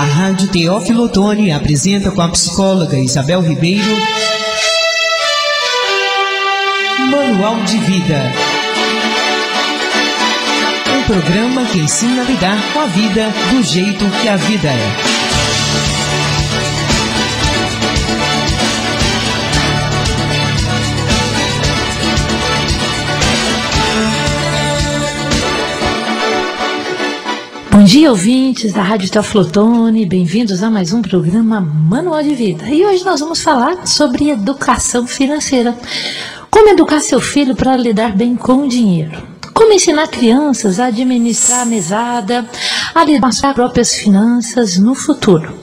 A Rádio Teófilo Otoni apresenta com a psicóloga Isabel Ribeiro Manual de Vida. Um programa que ensina a lidar com a vida do jeito que a vida é. Bom dia, ouvintes da Rádio Teófilo Otoni, bem-vindos a mais um programa Manual de Vida. E hoje nós vamos falar sobre educação financeira. Como educar seu filho para lidar bem com o dinheiro. Como ensinar crianças a administrar a mesada, a lidar com as próprias finanças no futuro.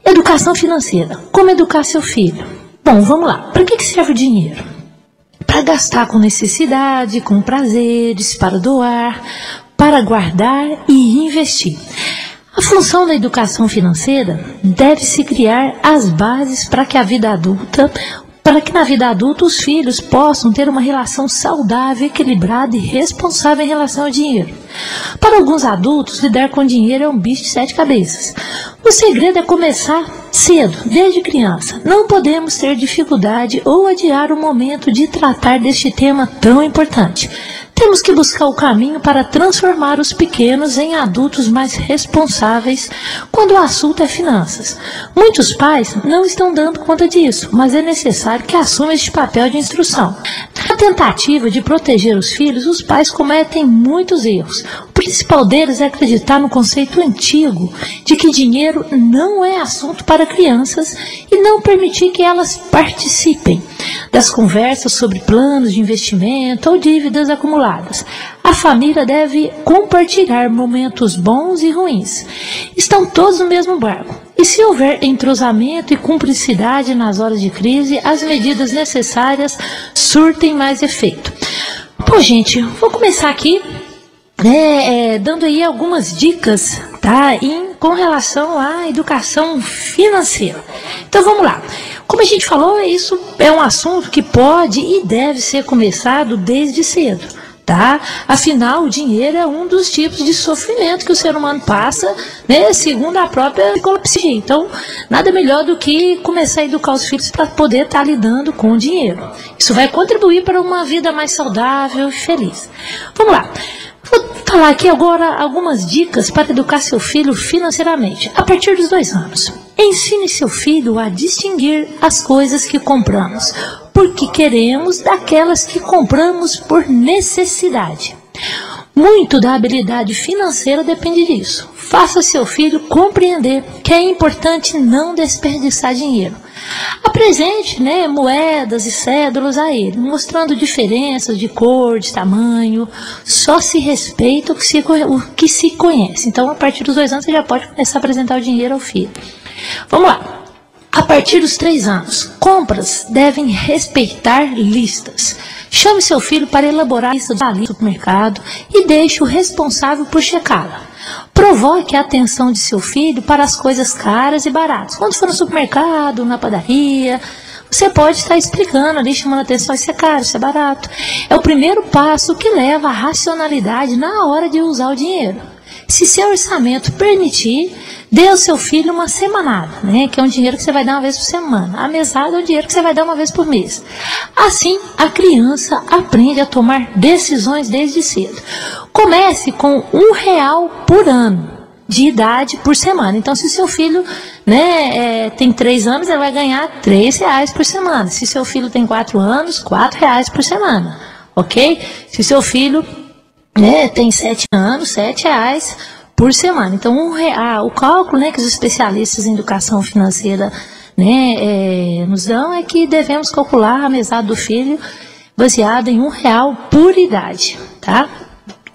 Educação financeira. Como educar seu filho? Bom, vamos lá. Para que serve o dinheiro? Para gastar com necessidade, com prazeres, para doar, para guardar e investir. A função da educação financeira deve-se criar as bases para que na vida adulta os filhos possam ter uma relação saudável, equilibrada e responsável em relação ao dinheiro. Para alguns adultos, lidar com dinheiro é um bicho de 7 cabeças. O segredo é começar cedo, desde criança. Não podemos ter dificuldade ou adiar o momento de tratar deste tema tão importante. Temos que buscar o caminho para transformar os pequenos em adultos mais responsáveis quando o assunto é finanças. Muitos pais não estão dando conta disso, mas é necessário que assumam este papel de instrução. Na tentativa de proteger os filhos, os pais cometem muitos erros. O principal deles é acreditar no conceito antigo de que dinheiro não é assunto para crianças e não permitir que elas participem das conversas sobre planos de investimento ou dívidas acumuladas. A família deve compartilhar momentos bons e ruins. Estão todos no mesmo barco. E se houver entrosamento e cumplicidade nas horas de crise, as medidas necessárias surtem mais efeito. Bom, gente, vou começar aqui dando aí algumas dicas, tá? Com relação à educação financeira. Então vamos lá. Como a gente falou, isso é um assunto que pode e deve ser começado desde cedo, tá? Afinal, o dinheiro é um dos tipos de sofrimento que o ser humano passa, né, segundo a própria psicologia. Então, nada melhor do que começar a educar os filhos para poder estar lidando com o dinheiro. Isso vai contribuir para uma vida mais saudável e feliz. Vamos lá. Vou falar aqui agora algumas dicas para educar seu filho financeiramente, a partir dos 2 anos. Ensine seu filho a distinguir as coisas que compramos, porque queremos, daquelas que compramos por necessidade. Muito da habilidade financeira depende disso. Faça seu filho compreender que é importante não desperdiçar dinheiro. Apresente, moedas e cédulas a ele, mostrando diferenças de cor, de tamanho. Só se respeita o que se conhece. Então, a partir dos 2 anos, você já pode começar a apresentar o dinheiro ao filho. Vamos lá. A partir dos 3 anos, compras devem respeitar listas. Chame seu filho para elaborar a lista do supermercado e deixe o responsável por checá-la. Provoque a atenção de seu filho para as coisas caras e baratas. Quando for no supermercado, na padaria, você pode estar explicando ali, chamando a atenção, isso é caro, isso é barato. É o primeiro passo que leva à racionalidade na hora de usar o dinheiro. Se seu orçamento permitir, dê ao seu filho uma semanada, que é um dinheiro que você vai dar uma vez por semana. A mesada é um dinheiro que você vai dar uma vez por mês. Assim, a criança aprende a tomar decisões desde cedo. Comece com R$1 por ano de idade por semana. Então, se seu filho tem 3 anos, ele vai ganhar R$3 por semana. Se seu filho tem 4 anos, R$4 por semana. Ok? Se seu filho tem 7 anos, R$7 por semana. Então, o cálculo que os especialistas em educação financeira nos dão é que devemos calcular a mesada do filho baseada em R$1 por idade, tá?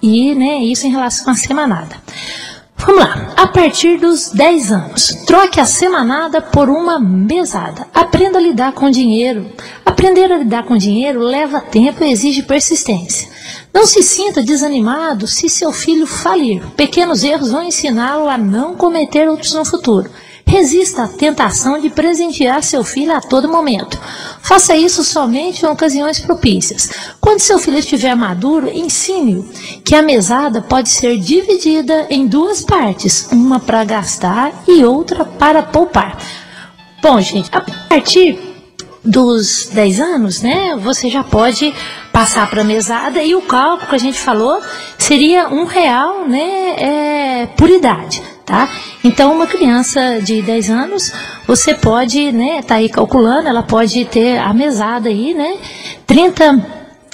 E isso em relação à semanada. Vamos lá, a partir dos 10 anos, troque a semanada por uma mesada. Aprenda a lidar com dinheiro. Aprender a lidar com dinheiro leva tempo e exige persistência. Não se sinta desanimado se seu filho falir. Pequenos erros vão ensiná-lo a não cometer outros no futuro. Resista à tentação de presentear seu filho a todo momento. Faça isso somente em ocasiões propícias. Quando seu filho estiver maduro, ensine-o que a mesada pode ser dividida em duas partes, uma para gastar e outra para poupar. Bom, gente, a partir dos 10 anos, né, você já pode passar para a mesada, e o cálculo que a gente falou seria R$1, né, por idade, tá? Então, uma criança de 10 anos, você pode, né, tá aí calculando, ela pode ter a mesada aí, né, 30,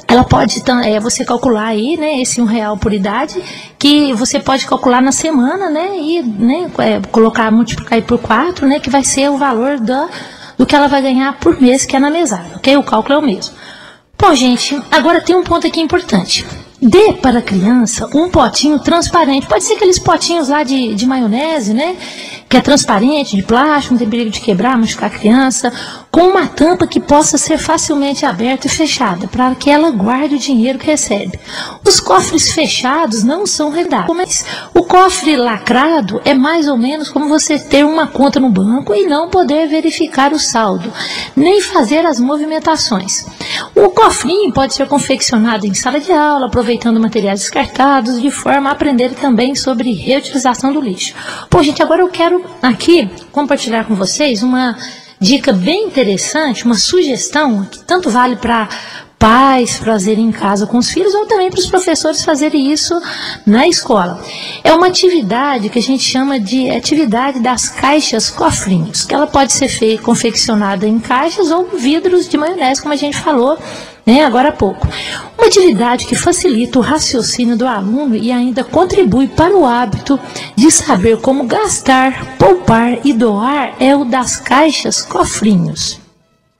ela pode, você calcular aí, né, esse R$1 por idade, que você pode calcular na semana, né, e, né, multiplicar aí por 4, né, que vai ser o valor do que ela vai ganhar por mês, que é na mesada, ok? O cálculo é o mesmo. Bom, gente, agora tem um ponto aqui importante. Dê para a criança um potinho transparente. Pode ser aqueles potinhos lá de maionese, né? Que é transparente, de plástico, não tem perigo de quebrar, machucar a criança, com uma tampa que possa ser facilmente aberta e fechada, para que ela guarde o dinheiro que recebe. Os cofres fechados não são recomendados. O cofre lacrado é mais ou menos como você ter uma conta no banco e não poder verificar o saldo, nem fazer as movimentações. O cofrinho pode ser confeccionado em sala de aula, aproveitando materiais descartados, de forma a aprender também sobre reutilização do lixo. Bom, gente, agora eu quero aqui compartilhar com vocês uma dica bem interessante, uma sugestão que tanto vale para pais fazerem em casa com os filhos, ou também para os professores fazerem isso na escola. É uma atividade que a gente chama de atividade das caixas cofrinhos, que ela pode ser confeccionada em caixas ou vidros de maionese, como a gente falou, né, agora há pouco. Uma atividade que facilita o raciocínio do aluno e ainda contribui para o hábito de saber como gastar, poupar e doar é o das caixas cofrinhos.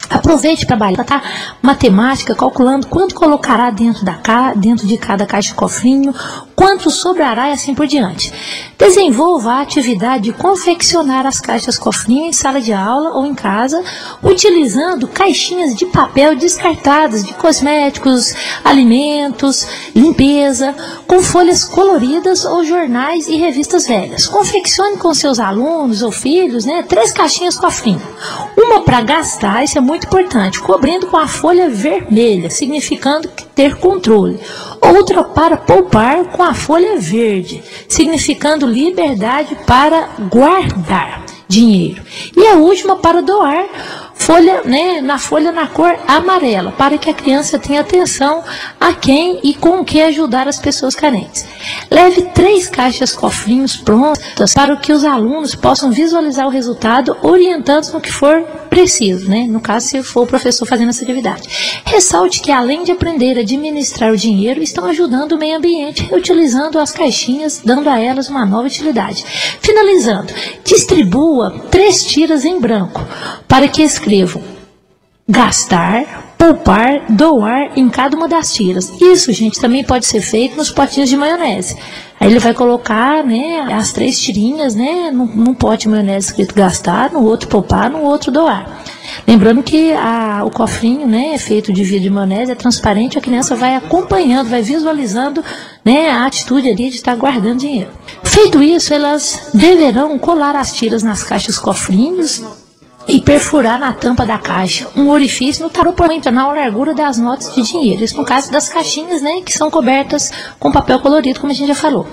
Aproveite para trabalhar matemática, calculando quanto colocará dentro de cada caixa cofrinho, quanto sobrará e assim por diante. Desenvolva a atividade de confeccionar as caixas cofrinho em sala de aula ou em casa, utilizando caixinhas de papel descartadas de cosméticos, alimentos, limpeza, com folhas coloridas ou jornais e revistas velhas. Confeccione com seus alunos ou filhos, né, 3 caixinhas cofrinho. Uma para gastar, isso é muito importante, cobrindo com a folha vermelha, significando ter controle. Outra para poupar com a folha verde, significando liberdade para guardar dinheiro. E a última para doar, na folha na cor amarela, para que a criança tenha atenção a quem e com que ajudar as pessoas carentes. Leve 3 caixas cofrinhos prontas para que os alunos possam visualizar o resultado, orientando no que for preciso, né? No caso, se for o professor fazendo essa atividade. Ressalte que, além de aprender a administrar o dinheiro, estão ajudando o meio ambiente, reutilizando as caixinhas, dando a elas uma nova utilidade. Finalizando, distribua 3 tiras em branco, para que escrevam gastar, poupar, doar em cada uma das tiras. Isso, gente, também pode ser feito nos potinhos de maionese. Aí ele vai colocar, né, as 3 tirinhas, né, num pote de maionese escrito gastar, no outro poupar, no outro doar. Lembrando que o cofrinho, né, é feito de vidro de maionese, é transparente, a criança vai acompanhando, vai visualizando, né, a atitude ali de estar guardando dinheiro. Feito isso, elas deverão colar as tiras nas caixas cofrinhos e perfurar na tampa da caixa um orifício no proporcional à largura das notas de dinheiro. Isso no caso das caixinhas, né, que são cobertas com papel colorido, como a gente já falou.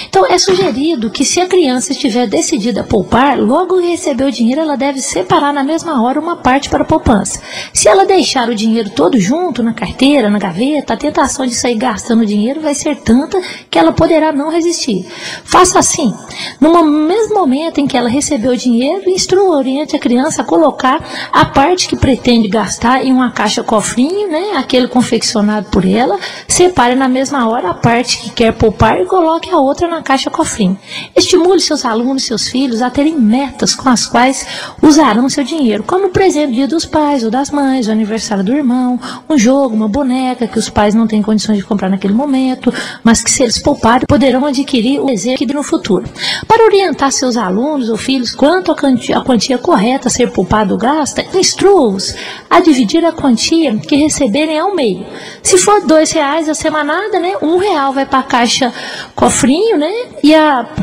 Então, é sugerido que, se a criança estiver decidida a poupar, logo que receber o dinheiro, ela deve separar na mesma hora uma parte para a poupança. Se ela deixar o dinheiro todo junto, na carteira, na gaveta, a tentação de sair gastando o dinheiro vai ser tanta que ela poderá não resistir. Faça assim: no mesmo momento em que ela recebeu o dinheiro, instrua, oriente a criança a colocar a parte que pretende gastar em uma caixa cofrinho, né, aquele confeccionado por ela, separe na mesma hora a parte que quer poupar e coloque a outra na caixa cofrinho. Estimule seus alunos, seus filhos a terem metas com as quais usarão seu dinheiro, como o presente do Dia dos Pais ou das Mães, o aniversário do irmão, um jogo, uma boneca que os pais não têm condições de comprar naquele momento, mas que, se eles pouparem, poderão adquirir o desejo no futuro. Para orientar seus alunos ou filhos quanto à quantia correta a ser poupada ou gasta, instrua-os a dividir a quantia que receberem ao meio. Se for R$2 a semanada, né, R$1 vai para a caixa cofrinho, né,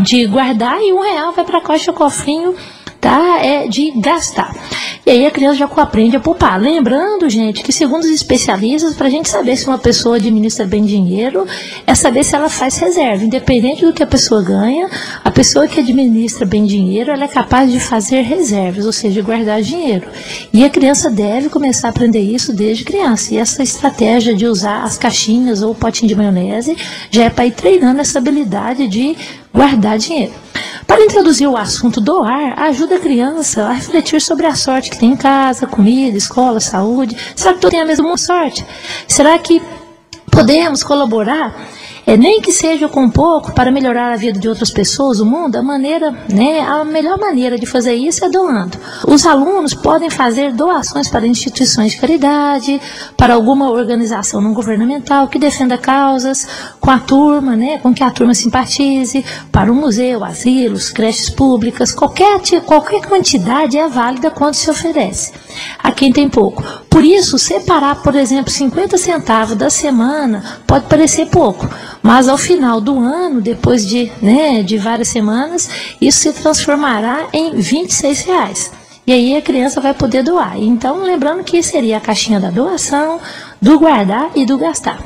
de guardar, e R$1 vai para a caixa cofrinho tá? De gastar. E aí a criança já aprende a poupar. Lembrando, gente, que segundo os especialistas, para a gente saber se uma pessoa administra bem dinheiro, é saber se ela faz reserva. Independente do que a pessoa ganha, a pessoa que administra bem dinheiro, ela é capaz de fazer reservas, ou seja, de guardar dinheiro. E a criança deve começar a aprender isso desde criança. E essa estratégia de usar as caixinhas ou o potinho de maionese já é para ir treinando essa habilidade de guardar dinheiro. Para introduzir o assunto doar, ajuda a criança a refletir sobre a sorte que tem em casa, comida, escola, saúde. Será que todos têm a mesma sorte? Será que podemos colaborar, nem que seja com pouco, para melhorar a vida de outras pessoas, o mundo? A melhor maneira de fazer isso é doando. Os alunos podem fazer doações para instituições de caridade, para alguma organização não governamental que defenda causas com a turma, com que a turma simpatize, para um museu, asilos, creches públicas, qualquer quantidade é válida quando se oferece a quem tem pouco. Por isso, separar, por exemplo, 50 centavos da semana pode parecer pouco, mas ao final do ano, depois de várias semanas, isso se transformará em R$26. E aí a criança vai poder doar. Então, lembrando que seria a caixinha da doação, do guardar e do gastar.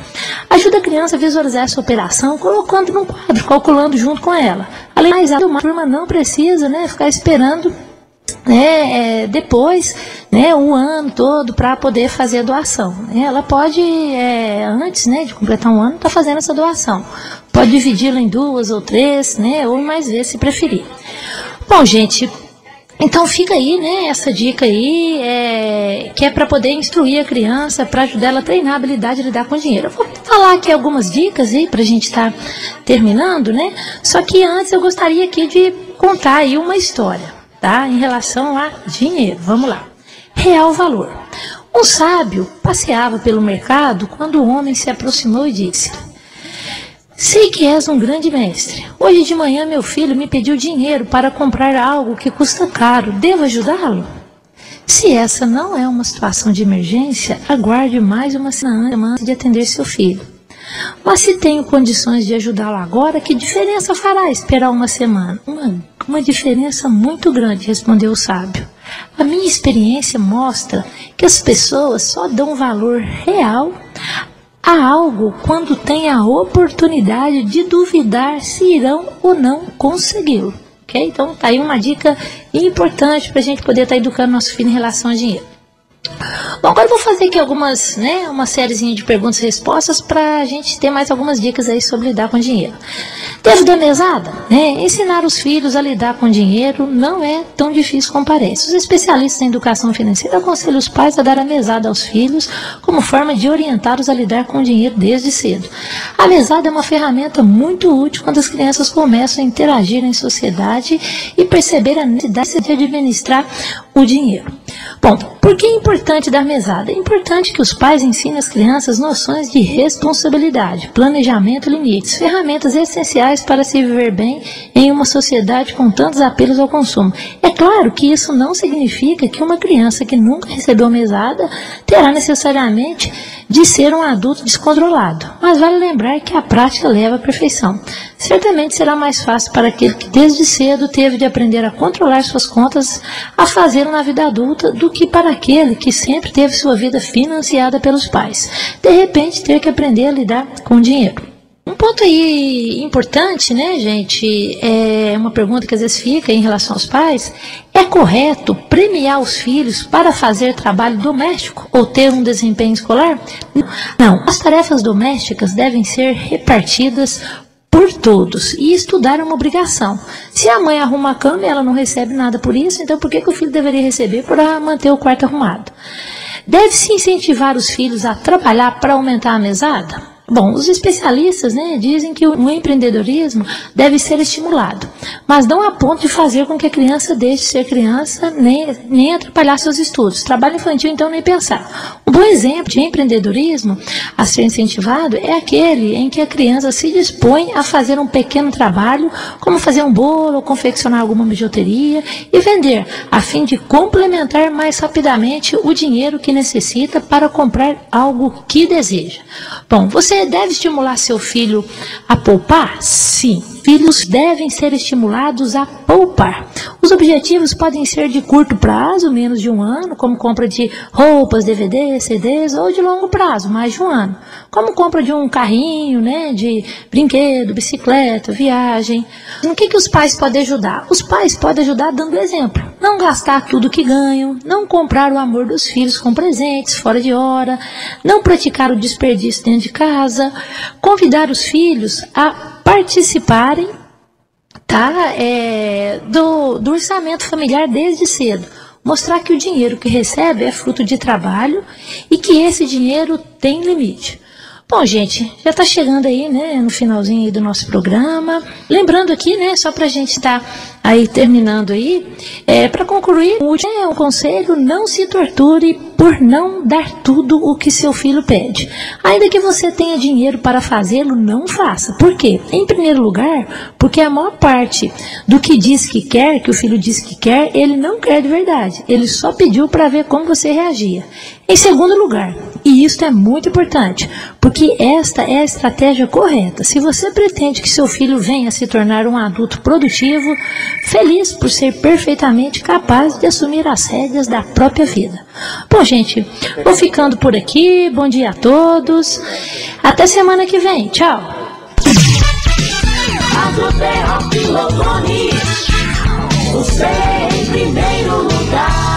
Ajuda a criança a visualizar essa operação, colocando no quadro, calculando junto com ela. Além mais, a turma não precisa ficar esperando depois, o ano todo para poder fazer a doação. Ela pode, antes de completar um ano, estar fazendo essa doação. Pode dividi-la em 2 ou 3, ou em mais vezes, se preferir. Bom, gente, então fica aí, essa dica aí, que é para poder instruir a criança, para ajudar ela a treinar a habilidade de lidar com dinheiro. Eu vou falar aqui algumas dicas aí para a gente estar terminando, Só que antes eu gostaria aqui de contar aí uma história, tá? Em relação a dinheiro. Vamos lá. Real valor. Um sábio passeava pelo mercado quando o homem se aproximou e disse: sei que és um grande mestre. Hoje de manhã meu filho me pediu dinheiro para comprar algo que custa caro. Devo ajudá-lo? Se essa não é uma situação de emergência, aguarde mais uma semana antes de atender seu filho. Mas se tenho condições de ajudá-lo agora, que diferença fará esperar uma semana? Uma diferença muito grande, respondeu o sábio. A minha experiência mostra que as pessoas só dão valor real a algo quando têm a oportunidade de duvidar se irão ou não consegui-lo. Okay? Então, tá aí uma dica importante para a gente poder estar educando nosso filho em relação a dinheiro. Bom, agora eu vou fazer aqui algumas, uma sériezinha de perguntas e respostas para a gente ter mais algumas dicas aí sobre lidar com dinheiro. Devo dar mesada? Ensinar os filhos a lidar com dinheiro não é tão difícil como parece. Os especialistas em educação financeira aconselham os pais a dar a mesada aos filhos como forma de orientá-los a lidar com o dinheiro desde cedo. A mesada é uma ferramenta muito útil quando as crianças começam a interagir em sociedade e perceber a necessidade de administrar o dinheiro. Bom, por que é importante dar mesada? É importante que os pais ensinem às crianças noções de responsabilidade, planejamento e limites, ferramentas essenciais para se viver bem em uma sociedade com tantos apelos ao consumo. É claro que isso não significa que uma criança que nunca recebeu mesada terá necessariamente de ser um adulto descontrolado, mas vale lembrar que a prática leva à perfeição. Certamente será mais fácil para aquele que desde cedo teve de aprender a controlar suas contas a fazê-lo na vida adulta do que para aquele que sempre teve sua vida financiada pelos pais. De repente, ter que aprender a lidar com o dinheiro. Um ponto aí importante, gente, é uma pergunta que às vezes fica em relação aos pais: é correto premiar os filhos para fazer trabalho doméstico ou ter um desempenho escolar? Não, as tarefas domésticas devem ser repartidas por todos, e estudar é uma obrigação. Se a mãe arruma a cama e ela não recebe nada por isso, então por que o filho deveria receber para manter o quarto arrumado? Deve-se incentivar os filhos a trabalhar para aumentar a mesada? Bom, os especialistas dizem que o empreendedorismo deve ser estimulado, mas não a ponto de fazer com que a criança deixe de ser criança nem atrapalhar seus estudos. Trabalho infantil, então, nem pensar. Um bom exemplo de empreendedorismo a ser incentivado é aquele em que a criança se dispõe a fazer um pequeno trabalho, como fazer um bolo ou confeccionar alguma bijuteria e vender, a fim de complementar mais rapidamente o dinheiro que necessita para comprar algo que deseja. Bom, você deve estimular seu filho a poupar? Sim. filhos devem ser estimulados a poupar. Os objetivos podem ser de curto prazo, menos de um ano, como compra de roupas, DVDs, CDs, ou de longo prazo, mais de um ano, como compra de um carrinho, né, de brinquedo, bicicleta, viagem. No que os pais podem ajudar? Os pais podem ajudar dando exemplo. Não gastar tudo que ganham, não comprar o amor dos filhos com presentes fora de hora, não praticar o desperdício dentro de casa, convidar os filhos a participarem, tá, do orçamento familiar desde cedo. Mostrar que o dinheiro que recebe é fruto de trabalho e que esse dinheiro tem limite. Bom, gente, já está chegando aí, né, no finalzinho aí do nosso programa. Lembrando aqui, né, só para a gente estar aí terminando aí, para concluir, o último é um conselho: não se torture por não dar tudo o que seu filho pede. Ainda que você tenha dinheiro para fazê-lo, não faça. Por quê? Em primeiro lugar, porque a maior parte do que diz que quer, que o filho diz que quer, ele não quer de verdade. Ele só pediu para ver como você reagia. Em segundo lugar, e isso é muito importante, porque esta é a estratégia correta. Se você pretende que seu filho venha se tornar um adulto produtivo, feliz por ser perfeitamente capaz de assumir as rédeas da própria vida. Bom, gente, vou ficando por aqui. Bom dia a todos. Até semana que vem. Tchau. Você em primeiro lugar.